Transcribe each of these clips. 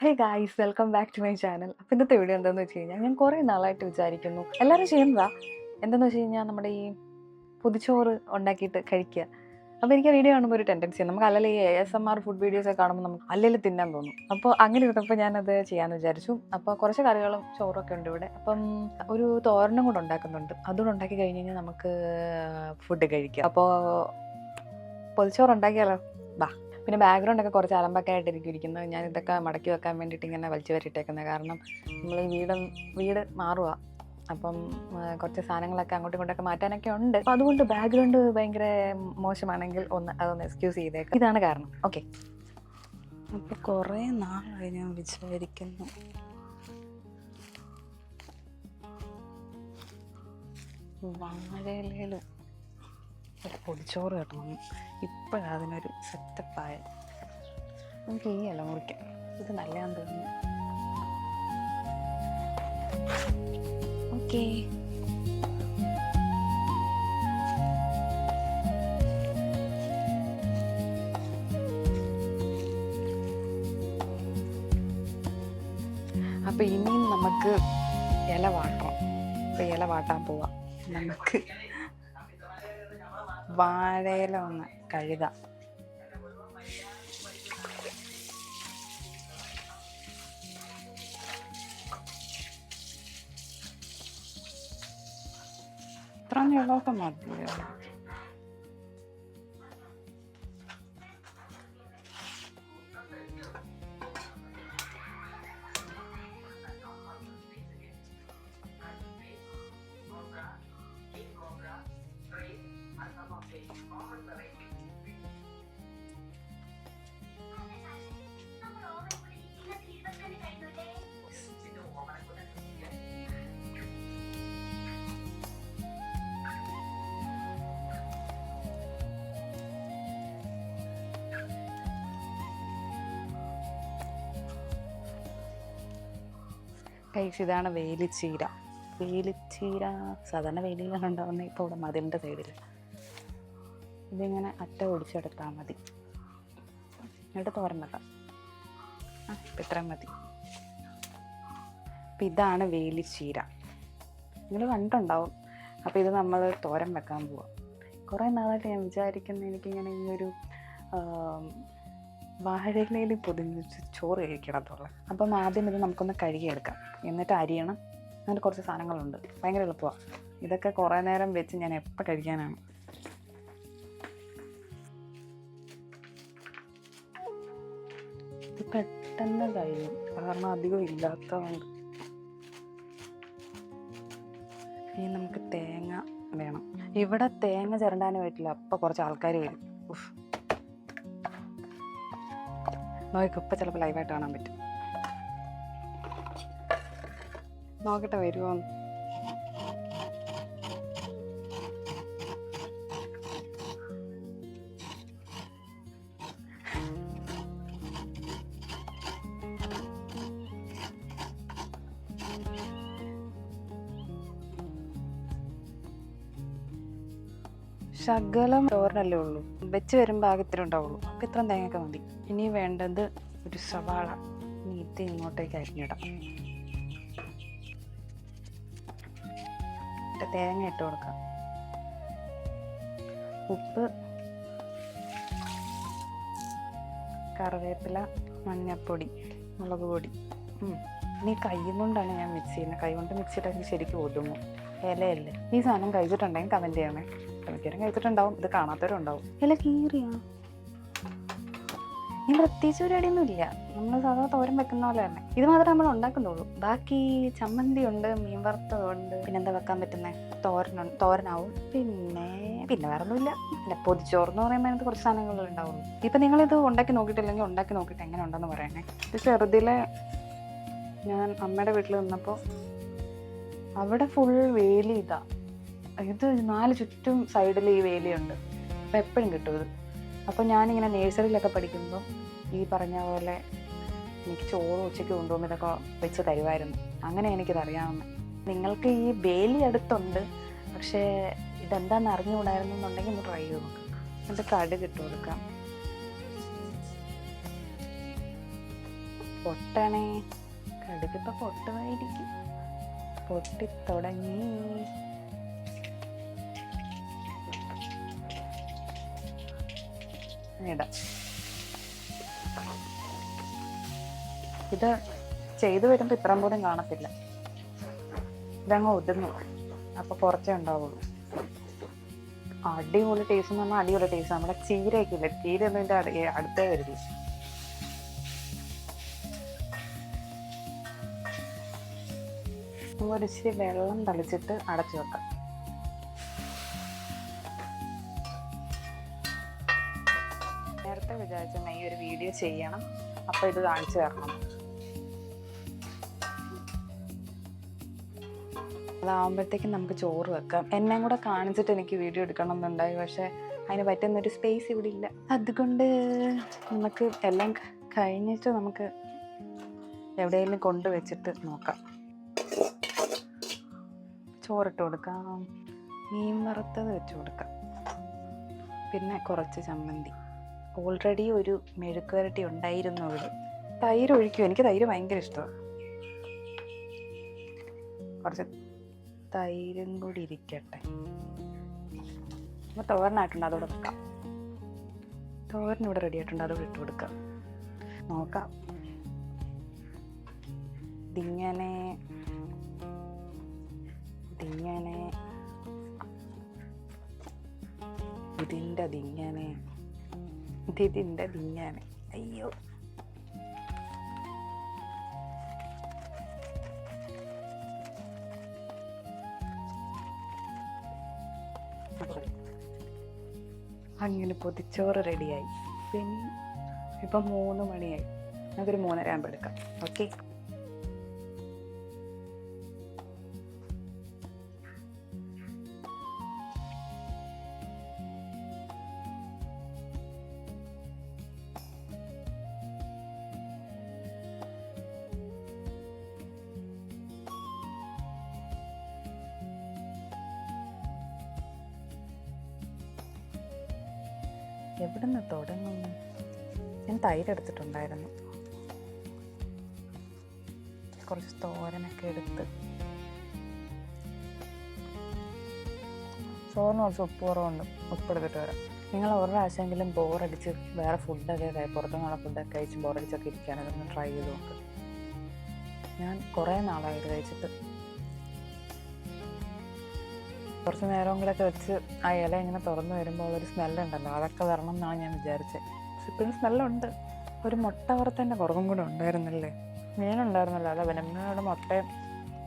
Hey guys, welcome back to my channel. അപ്പോൾ ഇന്നത്തെ video എന്താണെന്ന് വെച്ച് കഴിഞ്ഞാൽ ഞാൻ കുറേ നാളായിട്ട് വിചാരിക്കുന്നു എല്ലാവരും ചെയ്യുന്നതാ. എന്താണെന്ന് വെച്ച് കഴിഞ്ഞാൽ നമ്മുടെ ഈ പൊതിച്ചോറ് ഉണ്ടാക്കിയിട്ട് കഴിക്കുക. അപ്പോൾ എനിക്ക് ആ വീഡിയോ കാണുമ്പോൾ ഒരു ടെൻഡൻസി നമുക്ക് അല്ലെങ്കിൽ ഈ ASMR ഫുഡ് വീഡിയോസൊക്കെ കാണുമ്പോൾ നമുക്ക് അല്ലെങ്കിൽ തിന്നാൻ തോന്നും. അപ്പോൾ അങ്ങനെ ഇരുന്നപ്പോൾ ഞാനത് ചെയ്യാമെന്ന് വിചാരിച്ചു. അപ്പോൾ കുറച്ച് കറികളും ചോറൊക്കെ ഉണ്ട് ഇവിടെ. അപ്പം ഒരു തോരനും കൂടെ ഉണ്ടാക്കുന്നുണ്ട്. അതുകൂടെ ഉണ്ടാക്കി കഴിഞ്ഞ് കഴിഞ്ഞാൽ നമുക്ക് ഫുഡ് കഴിക്കാം. അപ്പോൾ പൊതിച്ചോറ് ഉണ്ടാക്കിയാലോ? ബാ. പിന്നെ ബാക്ക്ഗ്രൗണ്ടൊക്കെ കുറച്ച് അലമ്പൊക്കെ ആയിട്ടിരിക്കും ഇരിക്കുന്നത്. ഞാൻ ഇതൊക്കെ മടക്കി വെക്കാൻ വേണ്ടിയിട്ട് ഇങ്ങനെ വലിച്ചു വരിട്ടേക്കുന്നത്. കാരണം നമ്മൾ ഈ വീട് മാറുക. അപ്പം കുറച്ച് സാധനങ്ങളൊക്കെ അങ്ങോട്ടും ഇങ്ങോട്ടൊക്കെ മാറ്റാനൊക്കെ ഉണ്ട്. അപ്പം അതുകൊണ്ട് ബാക്ക്ഗ്രൗണ്ട് ഭയങ്കര മോശമാണെങ്കിൽ അതൊന്ന് എക്സ്ക്യൂസ് ചെയ്തേക്കാം. ഇതാണ് കാരണം. ഓക്കെ. അപ്പോൾ കുറേ നാളായി ഞാൻ വിചാരിക്കുന്നു വാഴയിലയിൽ ഒരു പൊതിച്ചോറ് കിട്ടണം. ഇപ്പോഴതിനൊരു സെറ്റപ്പായ നമുക്ക് ഈ ഇല മുറിക്കാം. ഇത് നല്ലതാന്ന് തോന്നുന്നു. ഓക്കേ, അപ്പം ഇനിയും നമുക്ക് ഇല വാട്ടണം. അപ്പം ഇല വാട്ടാൻ പോവാം. നമുക്ക് വാഴയില ഒന്ന് കഴുകാം. ഇത്ര നീളമൊക്കെ മതിയോ? ഗൈസ്, ഇതാണ് വേലിച്ചീര. വേലിച്ചീര സാധാരണ വേലിയിലാണ് ഉണ്ടാകുന്നത്. ഇപ്പോൾ ഇവിടെ മതിലിൻ്റെ സൈഡിൽ ഇതിങ്ങനെ അറ്റ ഒടിച്ചെടുത്താൽ മതി. എന്നിട്ട് തോരൻ വെക്കാം. ഇപ്പം ഇത്രയും മതി. അപ്പം ഇതാണ് വേലിച്ചീര. നിങ്ങൾ കണ്ടുണ്ടാവും. അപ്പോൾ ഇത് നമ്മൾ തോരൻ വെക്കാൻ പോവാം. കുറേ നാളായിട്ട് ഞാൻ വിചാരിക്കുന്നത് എനിക്കിങ്ങനെ ഈ ഒരു വാഴയിലയിൽ പൊതിഞ്ഞ് ചോറ് കഴിക്കണത്തുള്ളത്. അപ്പം ആദ്യം ഇത് നമുക്കൊന്ന് കഴുകിയെടുക്കാം. എന്നിട്ട് അരിയണം. എന്നിട്ട് കുറച്ച് സാധനങ്ങളുണ്ട്. ഭയങ്കര എളുപ്പമാണ്. ഇതൊക്കെ കുറേ നേരം വെച്ച് ഞാൻ എപ്പോൾ കഴിക്കാനാണ്. ഇത് പെട്ടെന്ന് കഴിയും, കാരണം അധികം ഇല്ലാത്തതുകൊണ്ട്. ഇനി നമുക്ക് തേങ്ങ വേണം. ഇവിടെ തേങ്ങ ചിരണ്ടാനും പറ്റില്ല. അപ്പം കുറച്ച് ആൾക്കാർ വരും. നോക്കും. ഇപ്പം ചിലപ്പോൾ ലൈവായിട്ട് കാണാൻ പറ്റും. നോക്കട്ടെ വരുമോ. ശകലം ചോറിനല്ലേ ഉള്ളൂ. വെച്ച് വരുമ്പോൾ ആകെ ഇത്തിരി ഉണ്ടാവുള്ളൂ. അപ്പം ഇത്രയും തേങ്ങയൊക്കെ മതി. ഇനി വേണ്ടത് ഒരു സവാള. ഇനി ഇത് ഇങ്ങോട്ടേക്ക് അരിഞ്ഞിടാം. തേങ്ങ ഇട്ട് കൊടുക്കാം. ഉപ്പ്, കറിവേപ്പില, മഞ്ഞൾപ്പൊടി, മുളക് പൊടി. ഇനി കൈ കൊണ്ടാണ് ഞാൻ മിക്സ് ചെയ്യുന്നത്. കൈ കൊണ്ട് മിക്സ് ചെയ്താൽ ശരിക്കും ഒതുങ്ങും. ഇലയല്ലേ. ഈ സാധനം കഴിച്ചിട്ടുണ്ടെങ്കിൽ കമൻറ്റ് ചെയ്യണേ. മിക്കവരും കഴിച്ചിട്ടുണ്ടാവും. ഇത് കാണാത്തവരും ഉണ്ടാവും. ഇല കീറിയാ ഇനി പ്രത്യേകിച്ച് പരിപാടിയൊന്നും ഇല്ല. നമ്മൾ സാധാരണ തോരൻ വെക്കുന്ന പോലെ തന്നെ. ഇത് മാത്രമേ നമ്മൾ ഉണ്ടാക്കുന്നുള്ളൂ. ബാക്കി ചമ്മന്തി ഉണ്ട്, മീൻ വറുത്തതുണ്ട്. പിന്നെന്താ വെക്കാൻ പറ്റുന്നത്? തോരനാവും. പിന്നെ വേറെ ഒന്നുമില്ല. പിന്നെ പൊതിച്ചോറെന്ന് പറയുമ്പോൾ അതിനകത്ത് കുറച്ച് സാധനങ്ങൾ ഉണ്ടാവുള്ളൂ. ഇപ്പം നിങ്ങളിത് ഉണ്ടാക്കി നോക്കിയിട്ടില്ലെങ്കിൽ ഉണ്ടാക്കി നോക്കിയിട്ട് എങ്ങനെ ഉണ്ടെന്ന് പറയണേ. ഇത് ചെറുതിലെ ഞാൻ അമ്മയുടെ വീട്ടിൽ നിന്നപ്പോൾ അവിടെ ഫുൾ വേലി ഇതാ. ഇത് 4 ചുറ്റും സൈഡിൽ ഈ വേലിയുണ്ട്. അപ്പം എപ്പോഴും കിട്ടും ഇത്. അപ്പോൾ ഞാനിങ്ങനെ നേഴ്സറിയിലൊക്കെ പഠിക്കുമ്പോൾ ഈ പറഞ്ഞ പോലെ എനിക്ക് ചോറ് ഉച്ചയ്ക്ക് കൊണ്ടുപോകുമ്പോൾ ഇതൊക്കെ വെച്ച് തരുമായിരുന്നു. അങ്ങനെ എനിക്കിതറിയാവുന്നത്. നിങ്ങൾക്ക് ഈ വേലി അടുത്തുണ്ട്, പക്ഷേ ഇതെന്താണെന്ന് അറിഞ്ഞുകൂടായിരുന്നു എന്നുണ്ടെങ്കിൽ ഒന്ന് ട്രൈ ചെയ്ത് നോക്കാം. എന്നിട്ട് കടുക് ഇട്ട് കൊടുക്കാം. പൊട്ടണേ, കടുകിപ്പോൾ പൊട്ടുമായിരിക്കും. പൊട്ടിത്തുടങ്ങി. ഇടാം. ഇത് ചെയ്തു വരുമ്പോൾ ഇത്രയും പോലും കാണത്തില്ല. ഇതങ്ങ് ഒതുങ്ങും. അപ്പോൾ കുറച്ചേ ഉണ്ടാവുള്ളൂ. അടിപൊളി ടേസ്റ്റ് എന്ന് പറഞ്ഞാൽ അടിപൊളി ടേസ്റ്റ്. നമ്മുടെ ചീരയൊക്കെ ഇല്ല, ചീര ഒന്നും ഇതിൻ്റെ അടുത്തേ വരില്ല. ഒരിച്ചിരി വെള്ളം തളിച്ചിട്ട് അടച്ചു വെക്കാം. നേരത്തെ വിചാരിച്ച ഈ ഒരു വീഡിയോ ചെയ്യണം, അപ്പോൾ ഇത് കാണിച്ചു തരണം. അതാവുമ്പോഴത്തേക്കും നമുക്ക് ചോറ് വെക്കാം. എന്നെ കൂടെ കാണിച്ചിട്ട് എനിക്ക് വീഡിയോ എടുക്കണം എന്നുണ്ടായി, പക്ഷേ അതിന് പറ്റുന്നൊരു സ്പേസ് ഇവിടെ ഇല്ല. അതുകൊണ്ട് നമുക്ക് എല്ലാം കഴിഞ്ഞിട്ട് നമുക്ക് എവിടെയെങ്കിലും കൊണ്ടുവച്ചിട്ട് നോക്കാം. ചോറിട്ട് കൊടുക്കാം, മീൻ വറുത്തത് വെച്ച് കൊടുക്കാം, പിന്നെ കുറച്ച് ചമ്മന്തി. ഓൾറെഡി ഒരു മെഴുക്ക് വരട്ടി ഉണ്ടായിരുന്നു ഇവിടെ. തൈര് ഒഴിക്കും, എനിക്ക് തൈര് ഭയങ്കര ഇഷ്ടമാണ്. കുറച്ച് തൈരും കൂടി ഇരിക്കട്ടെ. അപ്പോൾ തോരനായിട്ടുണ്ട്, അതോടെ വെക്കാം. തോരൻ ഇവിടെ റെഡി ആയിട്ടുണ്ട്, അതോടെ ഇട്ട് കൊടുക്കാം. നോക്കാം. ഇതിങ്ങനെ ഇതിൻ്റെ ദിങ്ങനെ. അയ്യോ, അങ്ങനെ പൊതിച്ചോറ് റെഡിയായി. പിന്നെ ഇപ്പം 3 മണിയായി. നമുക്കൊരു 3:30 ആകുമ്പോൾ എടുക്കാം. ഓക്കെ. എവിടെ നിന്ന് തുടങ്ങും? ഞാൻ തൈര് എടുത്തിട്ടുണ്ടായിരുന്നു. കുറച്ച് തോരനൊക്കെ എടുത്ത്, ചോറിന് കുറച്ച് ഉപ്പ് കുറവുണ്ട്, ഉപ്പെടുത്തിട്ട് വരാം. നിങ്ങൾ ഒരു പ്രാവശ്യമെങ്കിലും ബോറടിച്ച് വേറെ ഫുഡൊക്കെ പുറത്തുനിന്നുള്ള ഫുഡൊക്കെ കഴിച്ച് ബോറടിച്ചൊക്കെ ഇരിക്കുകയാണെങ്കിൽ ഒന്ന് ട്രൈ ചെയ്ത് നോക്ക്. ഞാൻ കുറേ നാളായിട്ട് കഴിച്ചിട്ട്. കുറച്ച് നേരം കൂടെയൊക്കെ വെച്ച് ആ ഇല ഇങ്ങനെ തുറന്നു വരുമ്പോൾ ഒരു സ്മെല്ലുണ്ടല്ലോ, അതൊക്കെ വരണം എന്നാണ് ഞാൻ വിചാരിച്ചത്. പക്ഷെ ഇപ്പോഴും സ്മെല്ലുണ്ട്. ഒരു മുട്ട വറുത്തതിൻ്റെ കുറവും കൂടെ ഉണ്ടായിരുന്നല്ലേ. മീനുണ്ടായിരുന്നല്ലോ, അല്ല വനമ്മയുടെ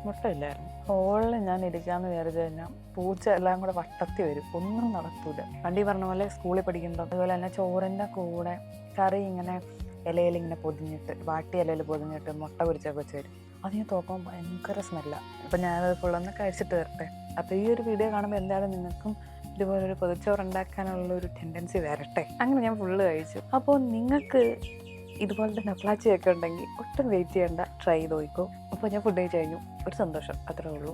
മുട്ടയില്ലായിരുന്നു. ഹോളിൽ ഞാൻ ഇരിക്കാമെന്ന് വിചാരിച്ചു കഴിഞ്ഞാൽ പൂച്ച എല്ലാം കൂടെ വട്ടത്തി വരും, ഒന്നും നടക്കൂല. വണ്ടി പറഞ്ഞ പോലെ സ്കൂളിൽ പഠിക്കുമ്പോൾ അതുപോലെ തന്നെ ചോറിൻ്റെ കൂടെ കറി ഇങ്ങനെ ഇലയിൽ ഇങ്ങനെ പൊതിഞ്ഞിട്ട്, വാട്ടി ഇലയിൽ പൊതിഞ്ഞിട്ട് മുട്ട പൊരിച്ചൊക്കെ വെച്ച് തരും. അതിന് തോക്കുമ്പോൾ ഭയങ്കര സ്മെല്ലാണ്. അപ്പം ഞാനത് ഫുള്ളൊന്ന് കഴിച്ചിട്ട് വരട്ടെ. അപ്പോൾ ഈ ഒരു വീഡിയോ കാണുമ്പോൾ എന്തായാലും നിങ്ങൾക്കും ഇതുപോലൊരു പൊതിച്ചോറ് ഉണ്ടാക്കാനുള്ളൊരു ടെൻഡൻസി വരട്ടെ. അങ്ങനെ ഞാൻ ഫുള്ള് കഴിച്ചു. അപ്പോൾ നിങ്ങൾക്ക് ഇതുപോലത്തെ നഫ്ലാച്ചിയൊക്കെ ഉണ്ടെങ്കിൽ ഒട്ടും വെയിറ്റ് ചെയ്യേണ്ട, ട്രൈ ചെയ്ത് നോക്കൂ. അപ്പോൾ ഞാൻ ഫുഡ് കഴിച്ച് കഴിഞ്ഞു, ഒരു സന്തോഷം, അത്രേ ഉള്ളൂ.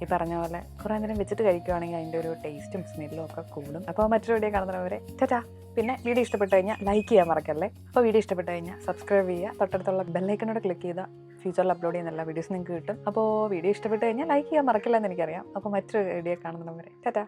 ഈ പറഞ്ഞ പോലെ കുറേ നേരം വെച്ചിട്ട് കഴിക്കുകയാണെങ്കിൽ അതിൻ്റെ ഒരു ടേസ്റ്റും സ്മെല്ലും ഒക്കെ കൂടും. അപ്പോൾ മറ്റൊരു വീഡിയോ കാണുന്നവരെ ടാറ്റാ. പിന്നെ വീഡിയോ ഇഷ്ടപ്പെട്ട് കഴിഞ്ഞാൽ ലൈക്ക് ചെയ്യാൻ മറക്കല്ലേ. അപ്പോൾ വീഡിയോ ഇഷ്ടപ്പെട്ട് കഴിഞ്ഞാൽ സബ്സ്ക്രൈബ് ചെയ്യുക, തൊട്ടടുത്തുള്ള ബെല്ലൈക്കനോട് ക്ലിക്ക് ചെയ്താൽ ഫ്യൂച്ചറിൽ അപ്ലോഡ് ചെയ്യുന്ന എല്ലാ വീഡിയോസ് നിങ്ങൾക്ക് കിട്ടും. അപ്പോൾ വീഡിയോ ഇഷ്ടപ്പെട്ട് കഴിഞ്ഞാൽ ലൈക്ക് ചെയ്യാൻ മറക്കില്ല എന്ന് എനിക്കറിയാം. അപ്പോൾ മറ്റൊരു വീഡിയോ കാണുന്നവരെ ടാറ്റാ.